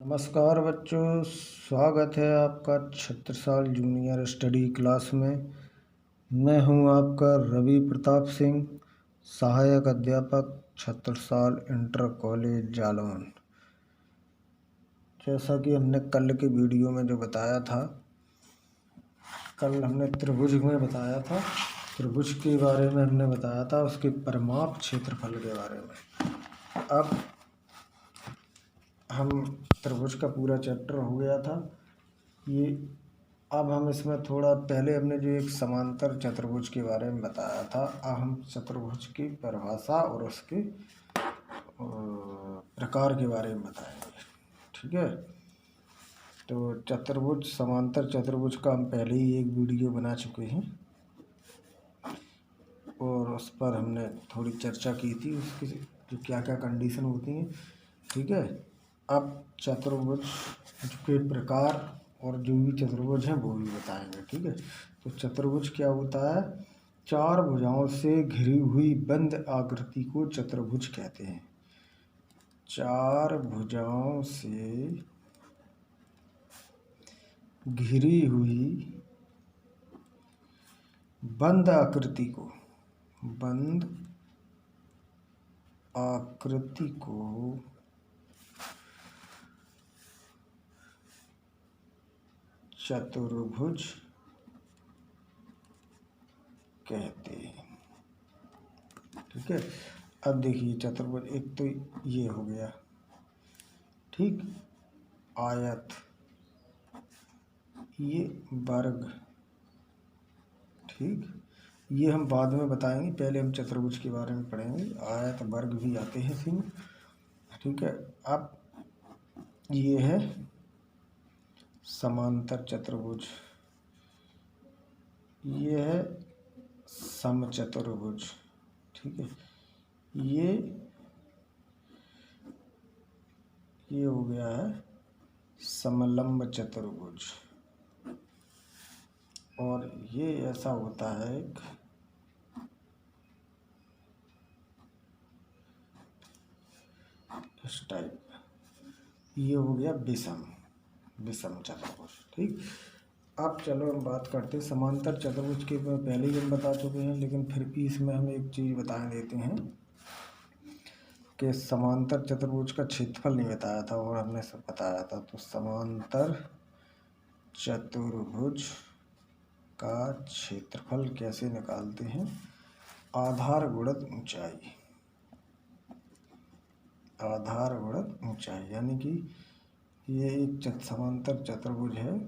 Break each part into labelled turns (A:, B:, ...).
A: नमस्कार बच्चों, स्वागत है आपका छत्रसाल जूनियर स्टडी क्लास में। मैं हूं आपका रवि प्रताप सिंह, सहायक अध्यापक छत्रसाल इंटर कॉलेज जालौन। जैसा कि हमने कल के वीडियो में जो बताया था, कल हमने त्रिभुज में बताया था, त्रिभुज के बारे में हमने बताया था, उसके परिमाप क्षेत्रफल के बारे में। अब हम त्रिभुज का पूरा चैप्टर हो गया था ये। अब हम इसमें थोड़ा पहले हमने जो एक समांतर चतुर्भुज के बारे में बताया था, अब हम चतुर्भुज की परिभाषा और उसके प्रकार के बारे में बताएंगे। ठीक है, तो चतुर्भुज, समांतर चतुर्भुज का हम पहले ही एक वीडियो बना चुके हैं और उस पर हमने थोड़ी चर्चा की थी, उसकी जो क्या क्या कंडीशन होती हैं। ठीक है, अब चतुर्भुज के प्रकार और जो भी चतुर्भुज हैं वो भी बताएंगे। ठीक है, तो चतुर्भुज क्या होता है? चार भुजाओं से घिरी हुई बंद आकृति को चतुर्भुज कहते हैं। चार भुजाओं से घिरी हुई बंद आकृति को चतुर्भुज कहते हैं। ठीक है, अब देखिए चतुर्भुज एक तो ये हो गया, ठीक, आयत, ये वर्ग, ठीक, ये हम बाद में बताएंगे, पहले हम चतुर्भुज के बारे में पढ़ेंगे। आयत, वर्ग भी आते हैं इसमें। ठीक है, अब ये है समांतर चतुर्भुज, ये है समचतुर्भुज। ठीक है, ये हो गया है समलंब चतुर्भुज, और ये ऐसा होता है एक इस टाइप, ये हो गया विषम चतुर्भुज। ठीक, अब चलो हम बात करते हैं समांतर चतुर्भुज के। पहले ही हम बता चुके हैं, लेकिन फिर भी इसमें हम एक चीज़ बता देते हैं कि समांतर चतुर्भुज का क्षेत्रफल नहीं बताया था और हमने सब बताया था। तो समांतर चतुर्भुज का क्षेत्रफल कैसे निकालते हैं? आधार गुणित ऊंचाई, आधार गुणित ऊंचाई, यानी कि ये एक समांतर चतुर्भुज है,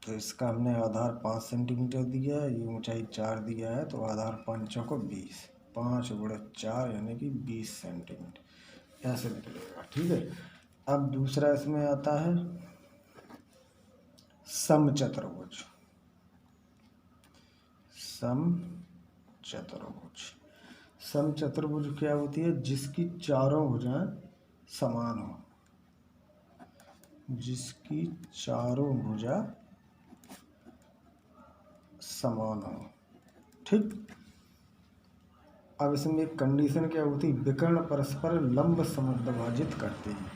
A: तो इसका हमने आधार 5 सेंटीमीटर दिया है, ये ऊंचाई 4 दिया है, तो आधार 5 को 20, 5 गुणित 4 यानी कि 20 सेंटीमीटर ऐसे निकलेगा। ठीक है, अब दूसरा इसमें आता है समचतुर्भुज। समचतुर्भुज क्या होती है? जिसकी चारों भुजाएं समान हो, जिसकी चारों भुजा समान हो। ठीक, अब इसमें एक कंडीशन क्या होती है? विकर्ण परस्पर लंब समद्विभाजित करते हैं।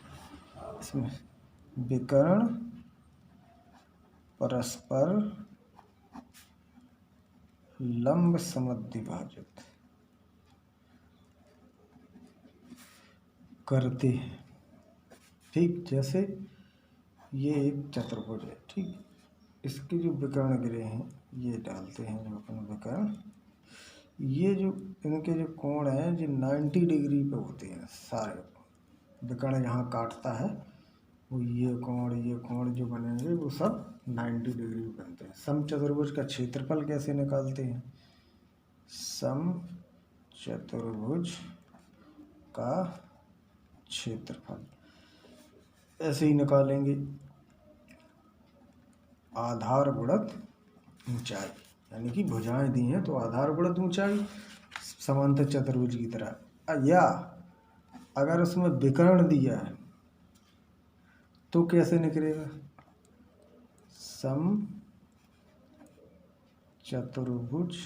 A: इसमें विकर्ण परस्पर लंब समद्विभाजित करते हैं। ठीक, जैसे ये एक चतुर्भुज है, ठीक, इसके जो विकर्ण गिरे हैं ये डालते हैं जो अपन विकर्ण, ये जो इनके जो कोण हैं जो 90 डिग्री पे होते हैं सारे। विकर्ण यहाँ काटता है, वो ये कोण जो बनेंगे वो सब 90 डिग्री बनते हैं। समचतुर्भुज का क्षेत्रफल कैसे निकालते हैं? समचतुर्भुज का क्षेत्रफल ऐसे ही निकालेंगे, आधार गुणित ऊंचाई, यानी कि भुजाएं दी हैं तो आधार गुणित ऊंचाई, समांतर चतुर्भुज की तरह। या अगर उसमें विकर्ण दिया है तो कैसे निकलेगा? समचतुर्भुज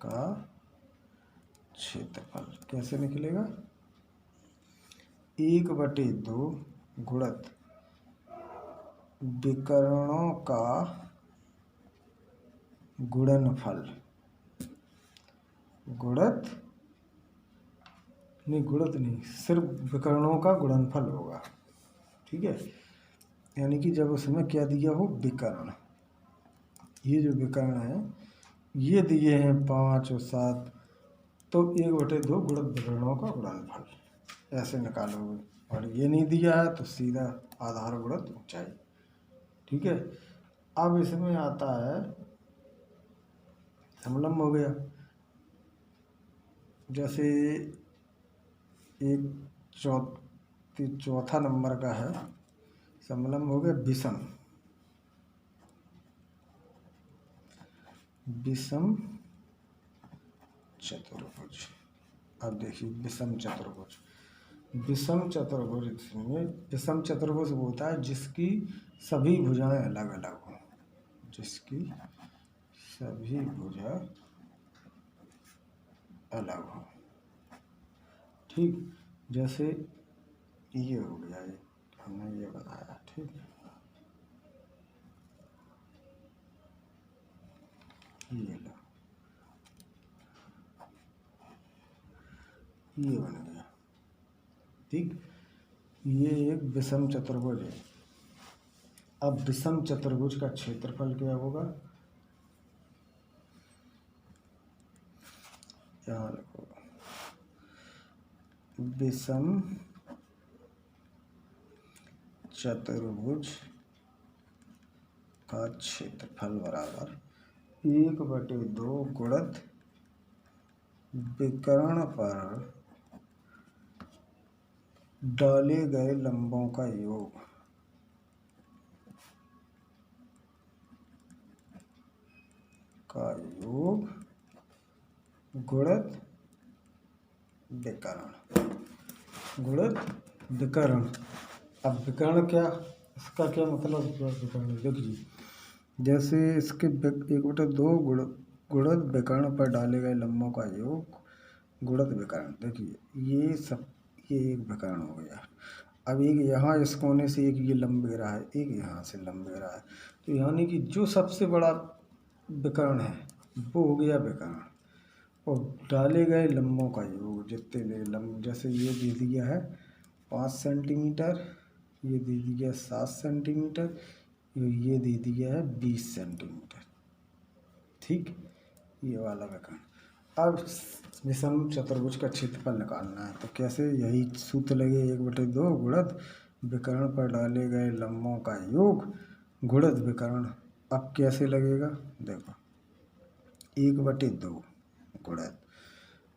A: का क्षेत्रफल कैसे निकलेगा? 1/2 गुणित विकर्णों का गुणनफल, गुणित नहीं, सिर्फ विकर्णों का गुणनफल होगा। ठीक है, यानी कि जब उसमें क्या दिया हो, विकर्ण, ये जो विकर्ण है ये दिए हैं 5 और 7, तो 1/2 गुणित विकर्णों का गुणनफल ऐसे निकालोगे। और ये नहीं दिया है तो सीधा आधार गुणित ऊंचाई। ठीक है, अब इसमें आता है समलंब हो गया। जैसे एक चौथा नंबर का है समलंब हो गया विषम चतुर्भुज। अब देखिए विषम चतुर्भुज में विषम चतुर्भुज वो होता है जिसकी सभी भुजाएं अलग अलग हों, जिसकी सभी भुजा अलग हो। ठीक, जैसे ये हो गया, ये हमने ये बनाया। ठीक है, ये लो, ये बन गया। ठीक, ये एक विषम चतुर्भुज है। अब विषम चतुर्भुज का क्षेत्रफल क्या होगा, यहाँ लिखो, विषम चतुर्भुज का क्षेत्रफल बराबर 1/2 गुणित विकर्ण पर डाले गए लंबों का योग गुणित विकर्ण। अब विकर्ण क्या, इसका क्या मतलब, विकर्ण देखिए, जैसे इसके 1/2 गुणित विकर्ण पर डाले गए लंबों का योग गुणित विकर्ण। देखिए ये एक विकर्ण हो गया। अब एक यहाँ इस कोने से एक ये लंब गिरा है, एक यहाँ से लंब गिरा है, तो यानी कि जो सबसे बड़ा विकर्ण है वो हो गया विकर्ण, और डाले गए लंबों का योग, जितने लंब, जैसे ये दे दिया है 5 सेंटीमीटर, ये दे दिया 7 सेंटीमीटर, ये दे दिया है 20 सेंटीमीटर। ठीक, ये वाला विकर्ण। अब विषम चतुर्भुज का क्षेत्रफल निकालना है, तो कैसे, यही सूत्र लगे, 1/2 गुणित विकर्ण पर डाले गए लंबों का योग गुणित विकर्ण। अब कैसे लगेगा, देखो 1/2 गुणित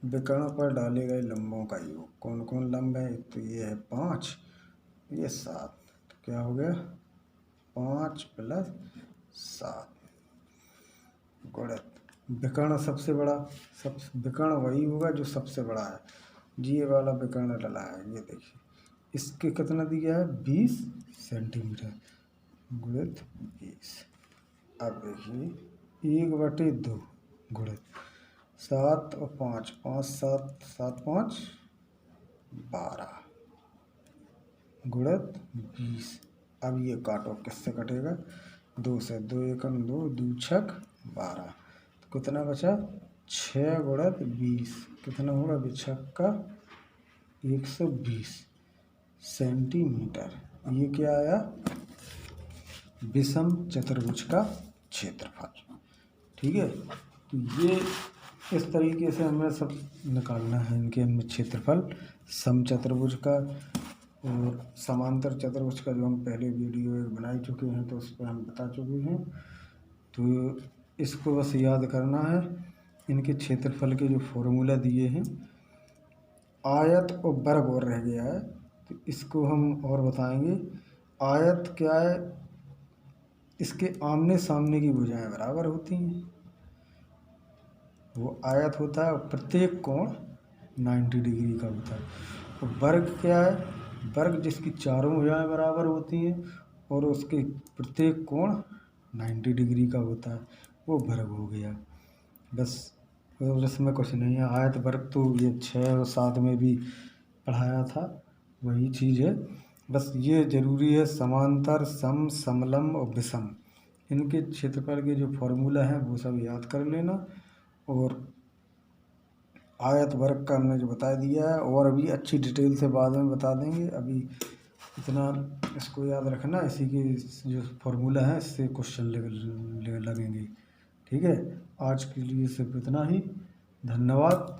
A: विकर्ण पर डाले गए लंबों का योग, कौन कौन लंब है, तो ये है 5, ये 7, तो क्या हो गया 5 + 7 गुणित विकर्ण सबसे बड़ा, विकर्ण वही होगा जो सबसे बड़ा है, ये वाला विकर्ण डला है, ये देखिए, इसके कितना दिया है 20 सेंटीमीटर गुणित 20। अब देखिए 1/2 गुणित 7 और 5, 5 7 7 5 12 गुणित 20। अब ये काटो, किससे कटेगा, 2 से, 2 एकम 2, 2 छक 12, तो कितना बचा 6 गुणित 20, कितना होगा विछक का 120 सेंटीमीटर। ये क्या आया, विषम चतुर्भुज का क्षेत्रफल। ठीक है, तो ये इस तरीके से हमें सब निकालना है, इनके हमें क्षेत्रफल समचतुर्भुज का और समांतर चतुर्भुज का, जो हम पहले वीडियो एक बना चुके हैं, तो उस पर हम बता चुके हैं। तो इसको बस याद करना है, इनके क्षेत्रफल के जो फॉर्मूला दिए हैं। आयत और वर्ग और रह गया है, तो इसको हम और बताएंगे। आयत क्या है, इसके आमने सामने की भुजाएं बराबर होती हैं, वो आयत होता है, और प्रत्येक कोण 90 डिग्री का होता है। और वर्ग क्या है, वर्ग जिसकी चारों भुजाएं बराबर होती हैं और उसके प्रत्येक कोण 90 डिग्री का होता है, वो वर्ग हो गया। बस, और इसमें कुछ नहीं है। आयत वर्ग तो ये 6 और 7 में भी पढ़ाया था, वही चीज़ है। बस ये जरूरी है, समांतर, सम, समलंब और विषम, इनके क्षेत्रफल के जो फॉर्मूला हैं वो सब याद कर लेना। और आयत वर्ग का हमने जो बता दिया है, और अभी अच्छी डिटेल से बाद में बता देंगे, अभी इतना इसको याद रखना, इसी के जो फॉर्मूला है इससे क्वेश्चन लगेंगे। ठीक है, आज के लिए सिर्फ इतना ही। धन्यवाद।